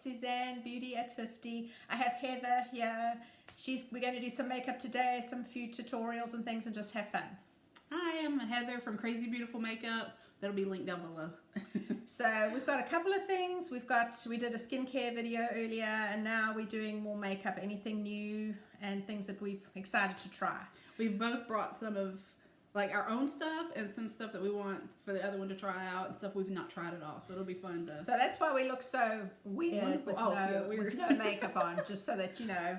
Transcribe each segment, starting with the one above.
Suzanne, Beauty at 50. I have Heather here. We're going to do some makeup today, some few tutorials and things, and just have fun. Hi, I'm Heather from Crazy Beautiful Makeup. That'll be linked down below. So we've got a couple of things. We did a skincare video earlier, and now we're doing more makeup, anything new and things that we've excited to try. We've both brought some of like our own stuff and some stuff that we want for the other one to try out and stuff we've not tried at all. So it'll be fun to. So that's why we look so weird with no makeup on, just so that you know.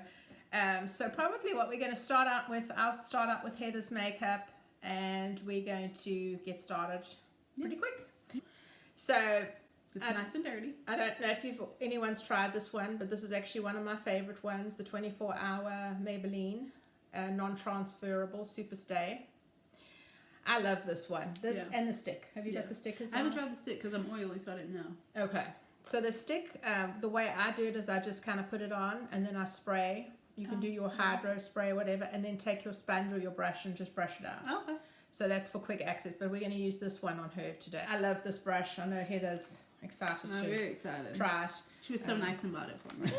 So probably what we're going to start out with, I'll start out with Heather's makeup, and we're going to get started pretty quick. So it's nice and dirty. I don't know if anyone's tried this one, but this is actually one of my favorite ones, the 24-hour Maybelline non-transferable Super Stay. I love this one. And the stick. Have you got the stick as well? I haven't tried the stick because I'm oily, so I didn't know. Okay. So the stick, the way I do it is I just kind of put it on and then I spray. You can do your hydro spray or whatever, and then take your sponge or your brush and just brush it out. Okay. So that's for quick access, but we're going to use this one on her today. I love this brush. I know Heather's excited to very excited. Try it. She was so nice and bought it for me.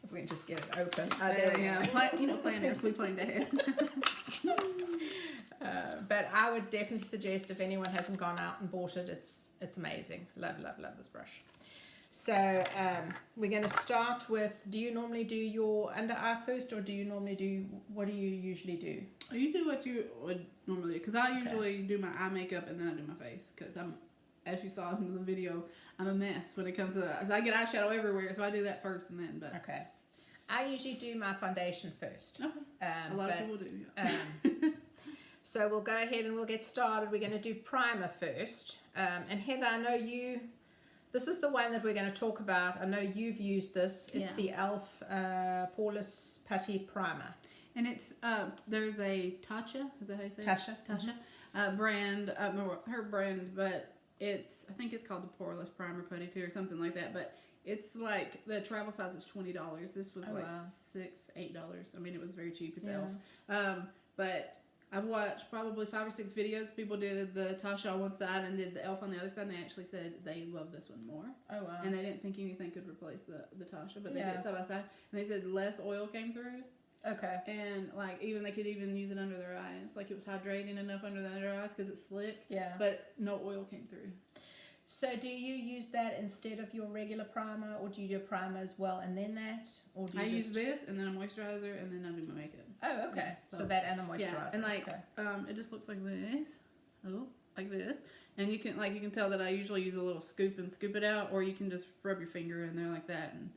If we can just get it open. There we go. Planners, we planned ahead. But I would definitely suggest if anyone hasn't gone out and bought it, it's amazing. Love, love, love this brush. So we're going to start with, do you normally do your under eye first, or do you normally do, what do you usually do? You do what you would normally do, because I usually do my eye makeup and then I do my face, because I'm, as you saw in the video, I'm a mess when it comes to that. So I get eyeshadow everywhere, so I do that first and then. But okay. I usually do my foundation first. Okay. A lot of people do. Yeah. So we'll go ahead and we'll get started. We're going to do primer first. And Heather, I know this is the one that we're going to talk about. I know you've used this. It's the e.l.f. Poreless Putty Primer. And it's, there's a Tatcha, is that how you say it? Tasha. Brand, her brand, but I think it's called the Poreless Primer Putty too, or something like that. But it's like, the travel size is $20. This was $6, $8. I mean, it was very cheap. It's e.l.f. But I've watched probably 5 or 6 videos. People did the Tasha on one side and did the e.l.f. on the other side, and they actually said they love this one more. Oh, wow. And they didn't think anything could replace the Tasha, but they did it side by side. And they said less oil came through. Okay. And like they could even use it under their eyes. Like it was hydrating enough under their eyes because it's slick. Yeah. But no oil came through. So do you use that instead of your regular primer, or do you do a primer as well and then that? Or do you use this and then a moisturizer and then I do my makeup. Oh, okay. Yeah, so that and a moisturizer. Yeah, and like it just looks like this. Oh, like this. And you can tell that I usually use a little scoop and scoop it out, or you can just rub your finger in there like that and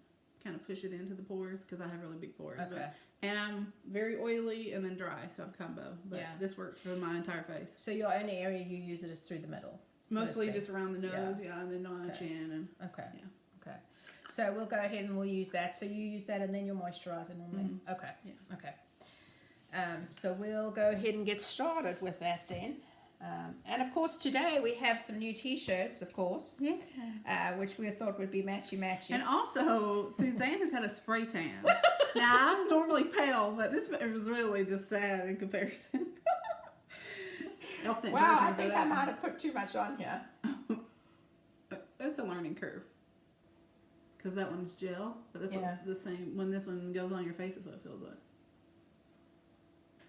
kind of push it into the pores, because I have really big pores. Okay. And I'm very oily and then dry, so I'm combo. But this works for my entire face. So your only area you use it is through the middle? Mostly just around the nose, and then on the chin. And, Okay. So we'll go ahead and we'll use that. So you use that and then your moisturizer normally? Okay. Yeah. Okay. So we'll go ahead and get started with that then. And of course today we have some new t-shirts, of course, which we thought would be matchy-matchy. And also, Suzanne has had a spray tan. Now, I'm normally pale, but this was really just sad in comparison. Wow, I think I might have put too much on here. It's a learning curve. Because that one's gel, but that's what the same, when this one goes on your face is what it feels like.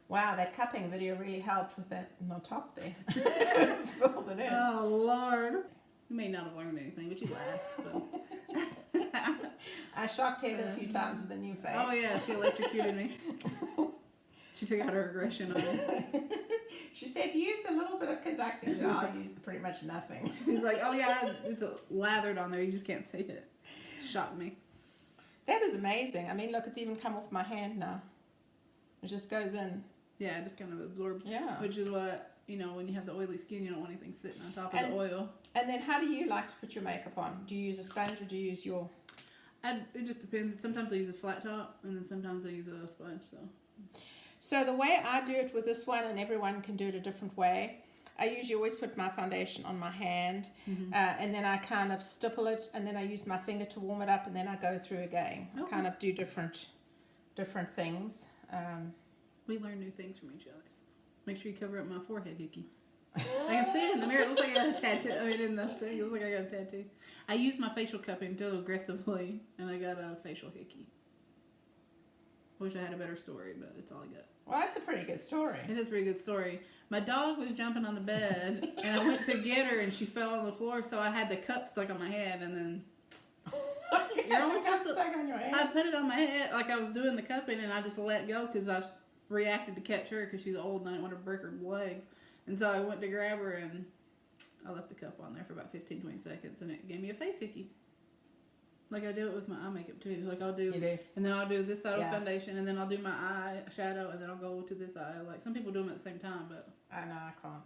Wow, that cupping video really helped with that on top there. Just filled it in. Oh, Lord. You may not have learned anything, but you laughed, so. I shocked Heather a few times with a new face. Oh, yeah, she electrocuted me. She took out her aggression on me. She said, use a little bit of conducting. I'll use pretty much nothing. She's like, oh, yeah, it's lathered on there. You just can't see it. Shocked me. That is amazing. I mean, look, it's even come off my hand now. It just goes in. Yeah, it just kind of absorbs. Yeah. Which is what, when you have the oily skin, you don't want anything sitting on top of the oil. And then how do you like to put your makeup on? Do you use a sponge or do you use your... It just depends. Sometimes I use a flat top, and then sometimes I use a sponge, So the way I do it with this one, and everyone can do it a different way, I usually always put my foundation on my hand, and then I kind of stipple it, and then I use my finger to warm it up, and then I go through again. Okay. Kind of do different things. We learn new things from each other. So make sure you cover up my forehead, Hickey. I can see it in the mirror. It looks like I got a tattoo. I mean, in the thing, it looks like I got a tattoo. I used my facial cupping too aggressively, and I got a facial hickey. Wish I had a better story, but it's all I got. Well, that's a pretty good story. It is a pretty good story. My dog was jumping on the bed, and I went to get her, and she fell on the floor, so I had the cup stuck on my head, and then... You're only supposed to stuck on your head? I put it on my head like I was doing the cupping, and I just let go because I reacted to catch her because she's old, and I didn't want to break her legs. And so I went to grab her, and I left the cup on there for about 15-20 seconds, and it gave me a face hickey. Like I do it with my eye makeup too. Like I'll do, and then I'll do this side of foundation, and then I'll do my eye shadow, and then I'll go to this eye. Like some people do them at the same time, but I know I can't.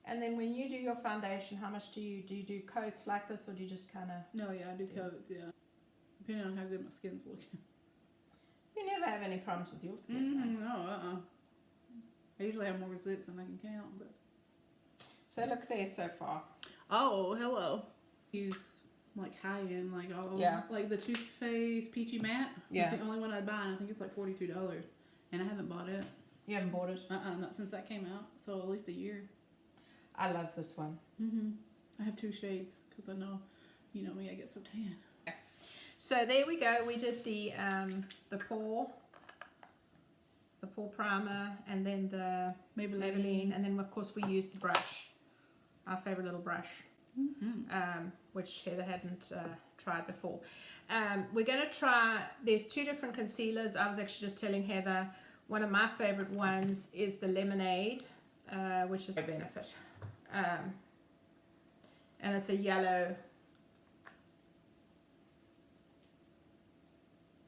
And then when you do your foundation, how much do you do coats like this, or do you just kind of? No, yeah, I do coats. Yeah, depending on how good my skin's looking. You never have any problems with your skin. No, I usually have more zits than I can count, but. So look there so far. Oh, hello. Use like high end, like like the Too Faced Peachy Matte. Yeah. It's the only one I buy, and I think it's like $42, and I haven't bought it. You haven't bought it? Not since that came out. So at least a year. I love this one. I have 2 shades because I know, you know me, I get so tan. So there we go. We did the pore primer, and then the Maybelline, and then of course we used the brush, our favorite little brush, which Heather hadn't tried before. We're going to try. There's 2 different concealers. I was actually just telling Heather one of my favorite ones is the Lemonade, which is a benefit, and it's a yellow.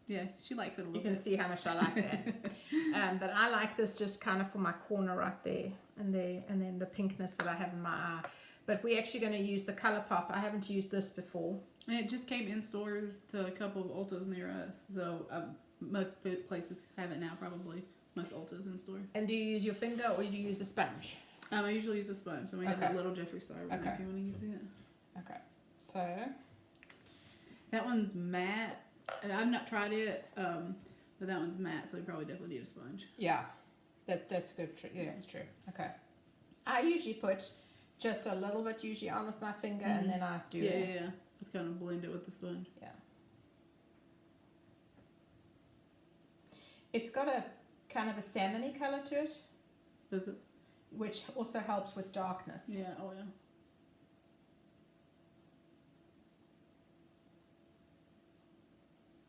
Yeah, she likes it a little bit. You can see how much I like that. But I like this just kind of for my corner right there, and then the pinkness that I have in my eye. But we're actually going to use the Colour Pop. I haven't used this before. And it just came in stores to a couple of Ultas near us. So most places have it now, probably. Most Ultas in store. And do you use your finger or do you use a sponge? I usually use a sponge. So we have that little Jeffree Star one if you want to use it. Okay. So. That one's matte. And I've not tried it, but that one's matte, so you probably definitely need a sponge. Yeah, that's good. Yeah, that's true. Okay. I usually put just a little bit usually on with my finger, and then I do Yeah. Just kind of blend it with the sponge. Yeah. It's got a kind of a salmon-y colour to it. Does it? Which also helps with darkness. Yeah, oh yeah.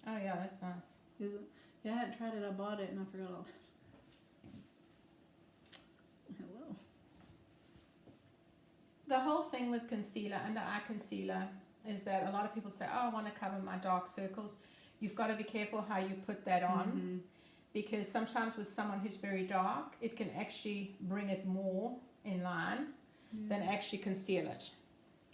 Oh yeah, that's nice. Is it? Yeah, I hadn't tried it. I bought it and I forgot all about it. Hello. The whole thing with concealer, under eye concealer, is that a lot of people say, oh, I want to cover my dark circles. You've got to be careful how you put that on, because sometimes with someone who's very dark, it can actually bring it more in line than actually conceal it.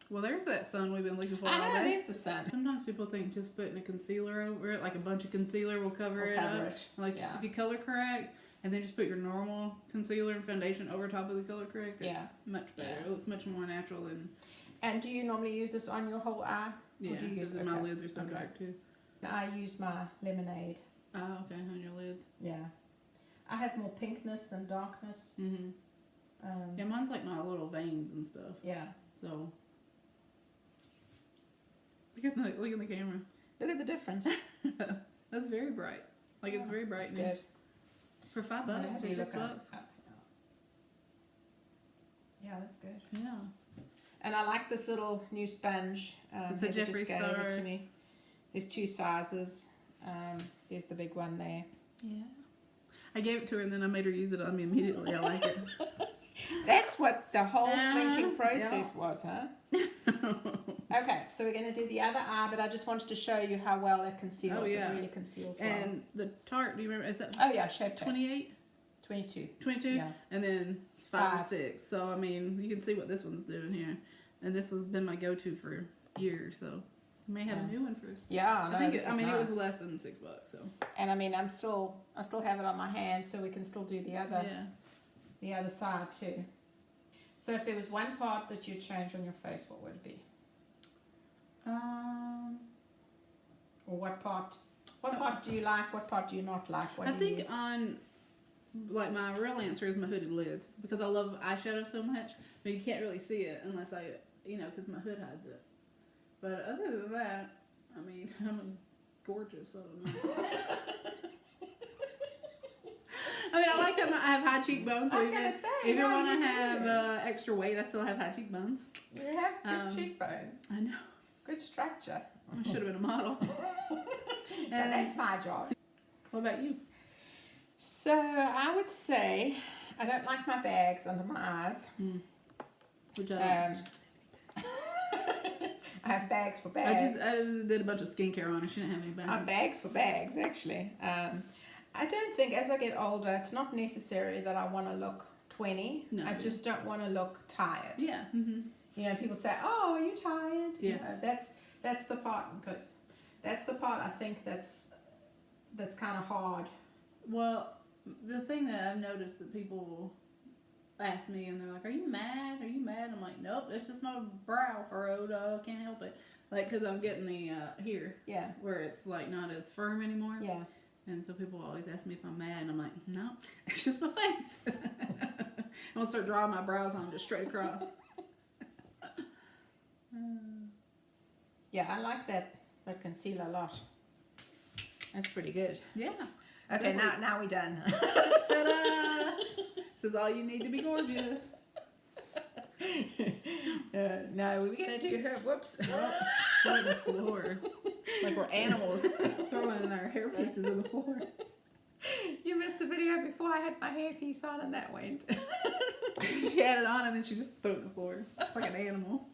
Well, there's that sun we've been looking for. I know, there's the sun. Sometimes people think just putting a concealer over it, like a bunch of concealer will cover it up. Like if you color correct and then just put your normal concealer and foundation over top of the color correct, much better. It looks much more natural than. And do you normally use this on your whole eye? Yeah, because my lids are so dark too. I use my Lemonade. Oh, okay, on your lids. Yeah. I have more pinkness than darkness. Yeah, mine's like my little veins and stuff. Yeah. So. Look at the camera. Look at the difference. That's very bright. Like it's very bright. Good. For $5 or $6. Yeah, that's good. Yeah. And I like this little new sponge. It's a Jeffree Star. To me. There's 2 sizes. There's the big one there. Yeah. I gave it to her and then I made her use it on me immediately. I like it. That's what the whole thinking process was, huh? Okay, so we're going to do the other eye, but I just wanted to show you how well it conceals. Oh, yeah. It really conceals well. And the Tarte, do you remember? Is that? Oh, yeah, Shape 28? 22. 22? Yeah. And then 5 or 6. So, I mean, you can see what this one's doing here. And this has been my go-to for years, so you may have a new one for. Yeah, I think it was less than $6, so. And I mean, I still have it on my hand, so we can still do the other. The other side too. So if there was one part that you'd change on your face, what would it be? Or what part do you like? What part do you not like? I think on like my real answer is my hooded lids because I love eyeshadow so much, but you can't really see it unless I, because my hood hides it. But other than that, I mean, I'm gorgeous. I don't know. I mean, I like them. I have high cheekbones. I was gonna say, if you yeah, want you to do. have extra weight, I still have high cheekbones. You have good cheekbones. I know. Good structure. I should have been a model. Now that's my job. What about you? So I would say I don't like my bags under my eyes. Which I I have bags for bags. I did a bunch of skincare on her. She didn't have any bags. I have bags for bags, actually. I don't think as I get older, it's not necessary that I want to look 20. No, I just don't want to look tired. Yeah. People say, "Oh, are you tired?" Yeah. That's the part, because that's the part I think that's kind of hard. Well, the thing that I've noticed that people ask me and they're like, "Are you mad? Are you mad?" I'm like, "Nope, it's just my brow furrowed. I can't help it." Like, because I'm getting the here, Yeah. where it's like not as firm anymore. Yeah. And so people always ask me if I'm mad, and I'm like, "No, it's just my face." I'm gonna start drawing my brows on just straight across. Yeah, I like that concealer a lot. That's pretty good. Yeah. Okay, now we're done. Ta-da! This is all you need to be gorgeous. No, we were gonna do her. Whoops. On the floor, like we're animals throwing in our hair pieces on the floor. You missed the video before I had my hairpiece on, and that went. She had it on, and then she just threw it on the floor. It's like an animal.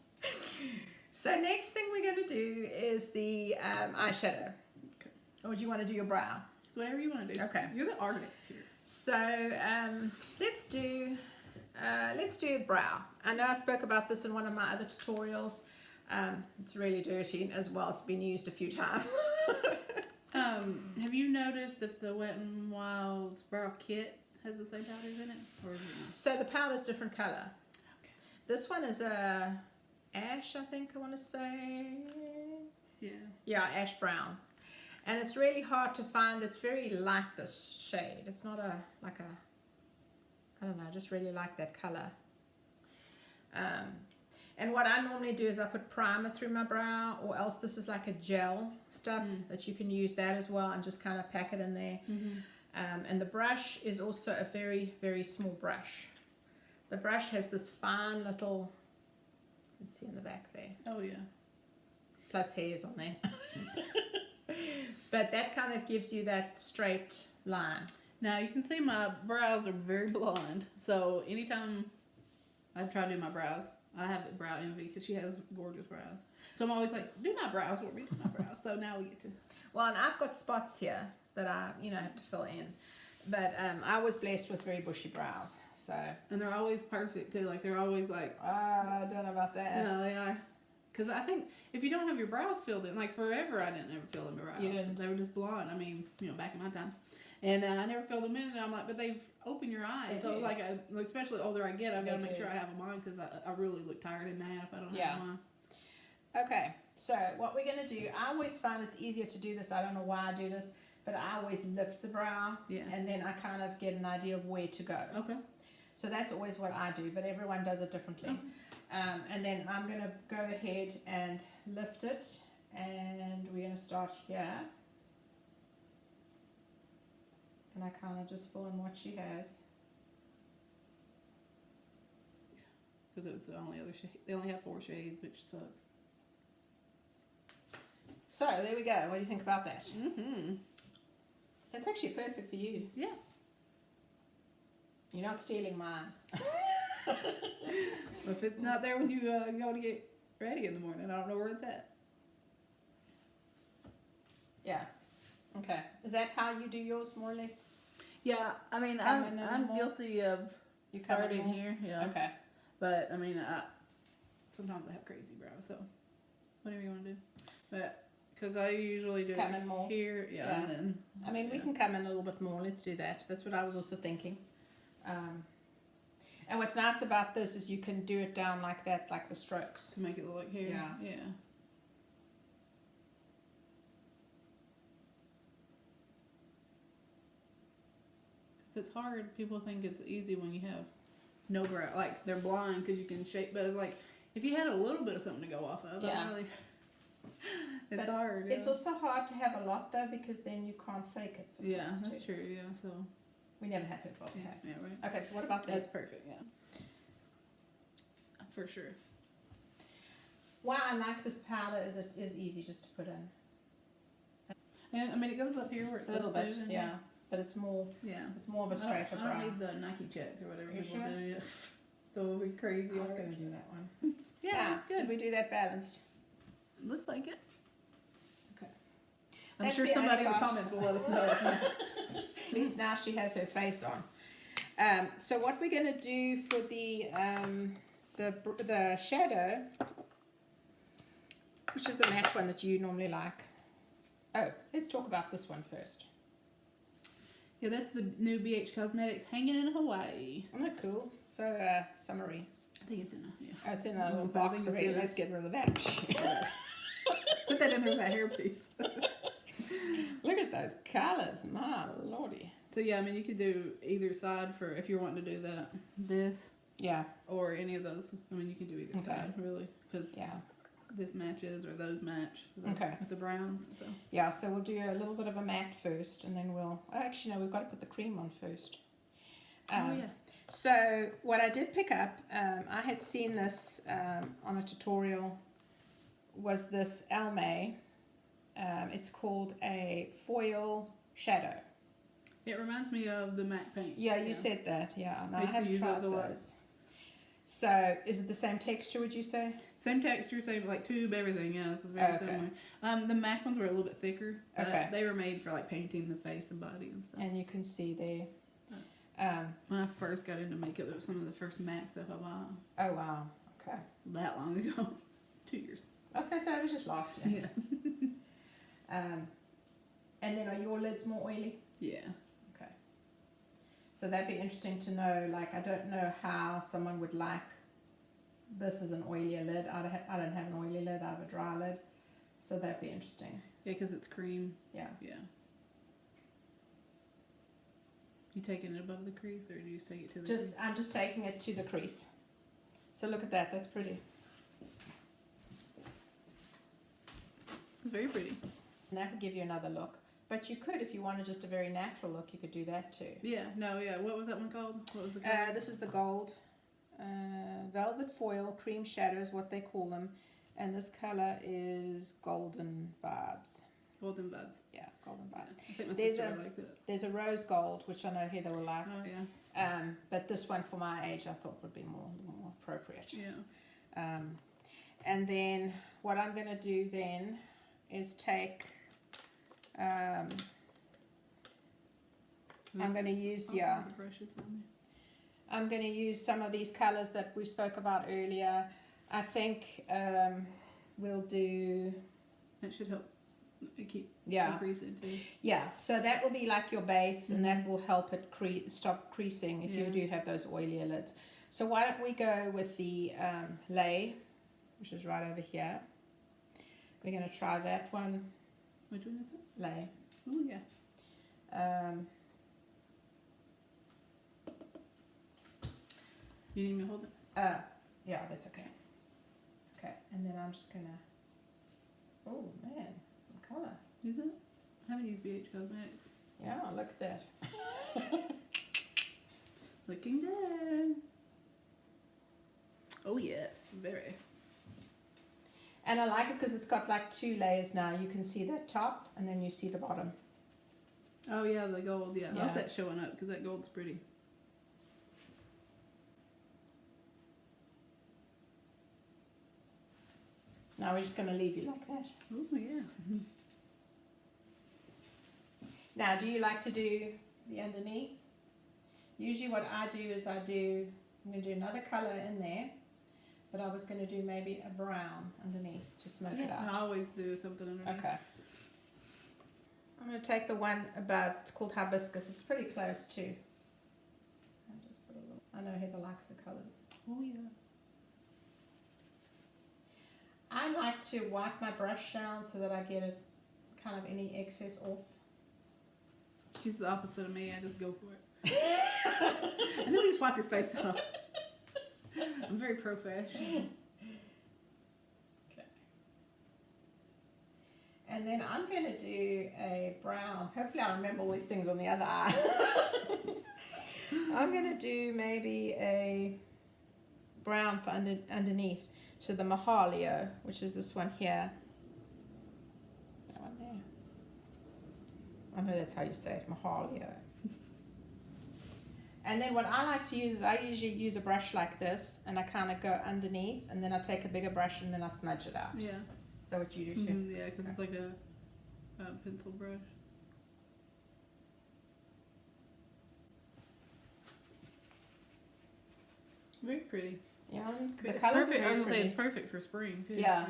So next thing we're gonna do is the eyeshadow. Okay. Or do you want to do your brow? It's whatever you want to do. Okay. You're the artist here. So let's do brow. I know I spoke about this in one of my other tutorials. It's really dirty as well. It's been used a few times. Have you noticed if the Wet n Wild's brow kit has the same powders in it, or is it not? So the powder's different color. Okay. This one is a ash, I think I want to say. Yeah. Yeah, ash brown. And it's really hard to find. It's very light, this shade. It's not I don't know, I just really like that color. And what I normally do is I put primer through my brow, or else this is like a gel stuff that you can use that as well and just kind of pack it in there. And the brush is also a very, very small brush. The brush has this fine little, you can see in the back there. Oh, yeah. Plus hairs on there. But that kind of gives you that straight line. Now, you can see my brows are very blonde. So, anytime I try to do my brows, I have a brow envy because she has gorgeous brows. So, I'm always like, do my brows for me, do my brows. So, now we get to. Well, and I've got spots here that I, have to fill in. But I was blessed with very bushy brows. So. And they're always perfect, too. Like, they're always like. I don't know about that. Yeah, they are. Because I think if you don't have your brows filled in, like forever I didn't ever fill in my brows. You didn't? They were just blonde. I mean, back in my time. And I never filled them in, and I'm like, but they've opened your eyes. They So, do. like, especially the older I get, I've got to They make do. sure I have them on because I really look tired and mad if I don't have them on. Okay, so what we're going to do, I always find it's easier to do this. I don't know why I do this, but I always lift the brow. Yeah. And then I kind of get an idea of where to go. Okay. So that's always what I do, but everyone does it differently. Okay. And then I'm going to go ahead and lift it, and we're going to start here. And I kind of just fill in what she has. Because it's the only other shade. They only have 4 shades, which sucks. So there we go. What do you think about that? Mm-hmm. That's actually perfect for you. Yeah. You're not stealing mine. If it's not there when you go to get ready in the morning, I don't know where it's at. Yeah. Okay. Is that how you do yours, more or less? Yeah, I mean, Come in I'm more? guilty of You come in starting more? here. Yeah. Okay. But I mean, sometimes I have crazy brows, so whatever you want to do. But because I usually do Come it in more? here, yeah, and then I mean, we can come in a little bit more. Let's do that. That's what I was also thinking. And what's nice about this is you can do it down like that, like the strokes. to make it look like hair. Yeah. Yeah. So it's hard. People think it's easy when you have no brow. Like, they're blind because you can shape. But it's like, if you had a little bit of something to go off of, Yeah. really, it's But hard. It's also hard to have a lot though, because then you can't fake it sometimes. Yeah, that's too. true. Yeah, so. We never have it both. Yeah, yeah, right. Okay, so what about That's that? perfect, yeah. For sure. Why I like this powder is it is easy just to put in. Yeah, I mean, it goes up here where it's A little bit, supposed to, yeah. But it's more of a straighter I brow. don't need the Nike checks or whatever You people sure? do. Yeah. They'll be crazy. I was over going it. to do that one. Yeah, that's good. We do that balanced. Looks like it. Okay. I'm That's sure the somebody in the only comments will let us know. At least now she has her face on. So what we're going to do for the shadow, which is the matte one that you normally like. Oh, let's talk about this one first. Yeah, that's the new BH Cosmetics hanging in Hawaii. Isn't that cool? So summery. I think it's in a, yeah. Oh, it's in a little I box think it's already. in a- Let's get rid of that. Put that in there with that hairpiece. Look at those colors, my lordy. So yeah, I mean, you could do either side for if you're wanting to do this Yeah, or any of those. I mean, you can do either Okay. side really, because yeah. this matches or those match with the, Okay. with the browns. So Yeah, so we'll do a little bit of a matte first, and then we'll... Actually, no, we've got to put the cream on first. oh yeah, So what I did pick up, I had seen this on a tutorial, was this almay. It's called a foil shadow. it reminds me of the MAC paint. Yeah, you said that. Yeah, no, I I used to haven't use tried those a lot. those. So is it the same texture, would you say? Same texture, same like tube, everything. Yeah, it's very Okay. similar. The MAC ones were a little bit thicker. But Okay. they were made for like painting the face and body and stuff. And you can see there. When I first got into makeup, it was some of the first MAC stuff I bought. Oh, wow. Okay. That long ago, 2 years. I was going to say, it was just last year. Yeah. And then are your lids more oily? Yeah. Okay. So that'd be interesting to know. Like, I don't know how someone would like this as an oilier lid. I don't have an oily lid. I have a dry lid. So that'd be interesting. Yeah, because it's cream. Yeah. Yeah. You taking it above the crease, or do you just take it to the crease? I'm just taking it to the crease. So look at that. That's pretty. It's very pretty. And that would give you another look. But you could, if you wanted just a very natural look, you could do that too. Yeah. No. Yeah. What was that one called? What was the color? This is the gold. Velvet foil cream shadow is what they call them. And this color is golden vibes. Golden Buds. Yeah, golden vibes. I think my There's sister a- would like that. There's a rose gold, which I know Heather will like. Oh yeah. But this one for my age I thought would be more appropriate. Yeah. And then what I'm going to do then is take, I'm going to use, All kinds of brushes down I'm going to use some of these colors that we spoke about earlier. I think we'll do, there. That should help keep yeah, increasing too. yeah. So that will be like your base, and that will help it stop creasing if you Yeah. do have those oilier lids. So why don't we go with the lay, which is right over here. We're going to try that one, Which one is it? lay. Oh yeah. You need me to hold it? Yeah, that's okay. Okay, and then I'm just gonna. Oh man, some color. Is it? I haven't used BH Cosmetics. Yeah, look at that. Looking good. Oh yes, very. And I like it because it's got like two layers now. You can see that top, and then you see the bottom. Oh yeah, the gold. Yeah, I Yeah. hope that's showing up because that gold's pretty. Now we're just gonna leave you like that. Oh yeah. Now, do you like to do the underneath? Usually, what I do is I'm gonna do another color in there, but I was gonna do maybe a brown underneath to smoke it I out. always do something underneath. Okay. I'm going to take the one above. It's called hibiscus. It's pretty close too. I'll just put a little. I know Heather likes the colours. Oh yeah. I like to wipe my brush down so that I get it, kind of any excess off. She's the opposite of me. I just go for it. And then we just wipe your face off. I'm very professional. Okay. And then I'm going to do a brown. Hopefully I remember all these things on the other eye. I'm going to do maybe a brown for underneath. So the Mahalio, which is this one here. That one there. I know that's how you say it, Mahalio. And then what I like to use is I usually use a brush like this, and I kind of go underneath, and then I take a bigger brush and then I smudge it out. Yeah. Is that what you do too? Yeah, because it's like a pencil brush. Very pretty. Yeah, the It's colors perfect. are I very was gonna say pretty. it's perfect for spring too. Yeah.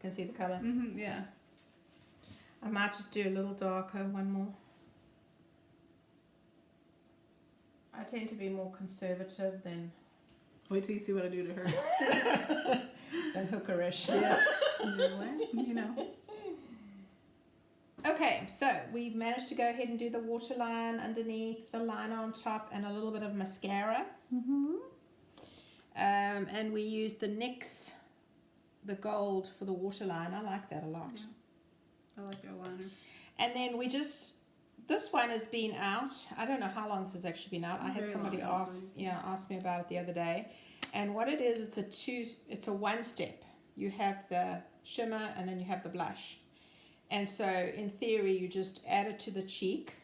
Can see the color. Yeah. I might just do a little darker, one more. I tend to be more conservative than Wait till you see what I do to her. hookerish. Yeah. You know. Okay, so we've managed to go ahead and do the waterline underneath, the liner on top, and a little bit of mascara. And we used the NYX, the gold for the waterline. I like that a lot. Yeah. I like our liners. And then we just, this one has been out. I don't know how long this has actually been out. I had Very somebody long, ask me about it the other day. And what it is, it's a one step. You have the shimmer and then you have the blush. And so in theory, you just add it to the cheek.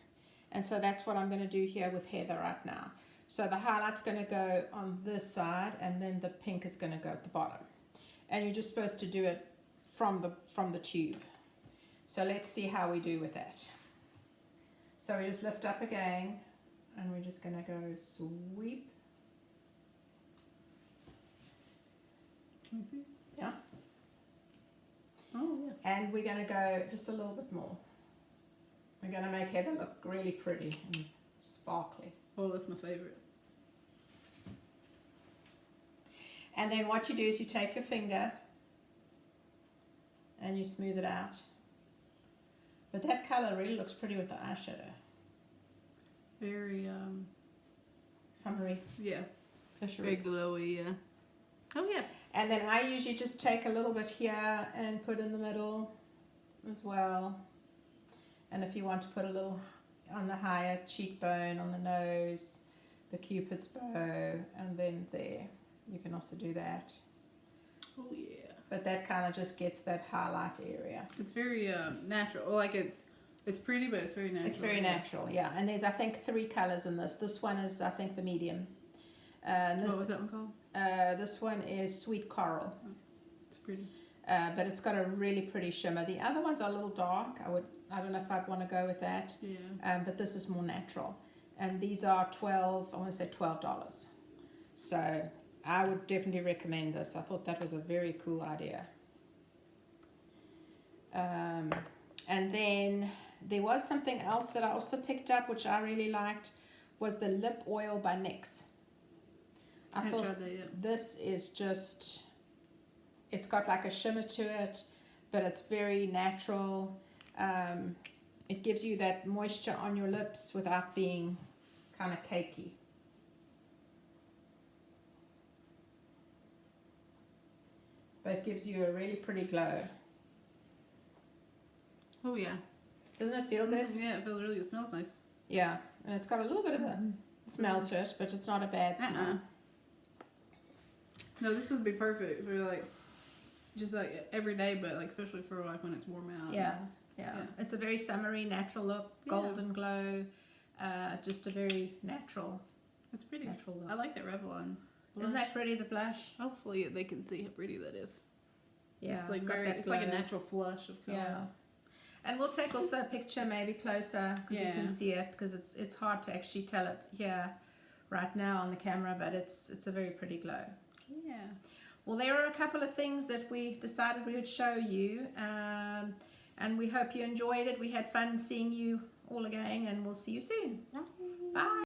And so that's what I'm going to do here with Heather right now. So the highlight's going to go on this side, and then the pink is going to go at the bottom. And you're just supposed to do it from the tube. So let's see how we do with that. So we just lift up again, and we're just going to go sweep. Can you see? Yeah. Oh, yeah. And we're going to go just a little bit more. We're going to make Heather look really pretty and sparkly. Oh, that's my favorite. And then what you do is you take your finger and you smooth it out. But that color really looks pretty with the eyeshadow. Very, Summery. yeah. Fishery. Very glowy, yeah. Oh, yeah. And then I usually just take a little bit here and put in the middle as well. And if you want to put a little on the higher cheekbone, on the nose, the cupid's bow, and then there. You can also do that. Oh, yeah. But that kind of just gets that highlight area. It's very natural. Like it's pretty, but it's very natural. It's very natural, yeah. And there's, I think, 3 colors in this. This one is, I think, the medium. What was that one called? This one is Sweet Coral. Oh, it's pretty. But it's got a really pretty shimmer. The other ones are a little dark. I don't know if I'd want to go with that. Yeah. But this is more natural. And these are $12. So I would definitely recommend this. I thought that was a very cool idea. And then there was something else that I also picked up, which I really liked, was the lip oil by NYX. I haven't thought tried that yet. this is just, it's got like a shimmer to it, but it's very natural. It gives you that moisture on your lips without being kind of cakey. But it gives you a really pretty glow. Oh, yeah. Doesn't it feel good? Yeah, it feels really, it smells nice. Yeah, and it's got a little bit of a smell to it, but it's not a bad smell. No, this would be perfect for like, just like every day, but like especially for like when it's warm out. Yeah. It's a very summery, natural look, golden glow, just a very natural. It's pretty. Natural look. I like that Revlon. Isn't that pretty, the blush? Hopefully they can see how pretty that is. Yeah, It's like it's got very, that it's like a glow. natural flush of color. Yeah. And we'll take also a picture maybe closer because you can see it, because it's hard to actually tell it here right now on the camera, but it's a very pretty glow. Yeah. Well, there are a couple of things that we decided we would show you, and we hope you enjoyed it. We had fun seeing you all again, and we'll see you soon. Bye. Bye.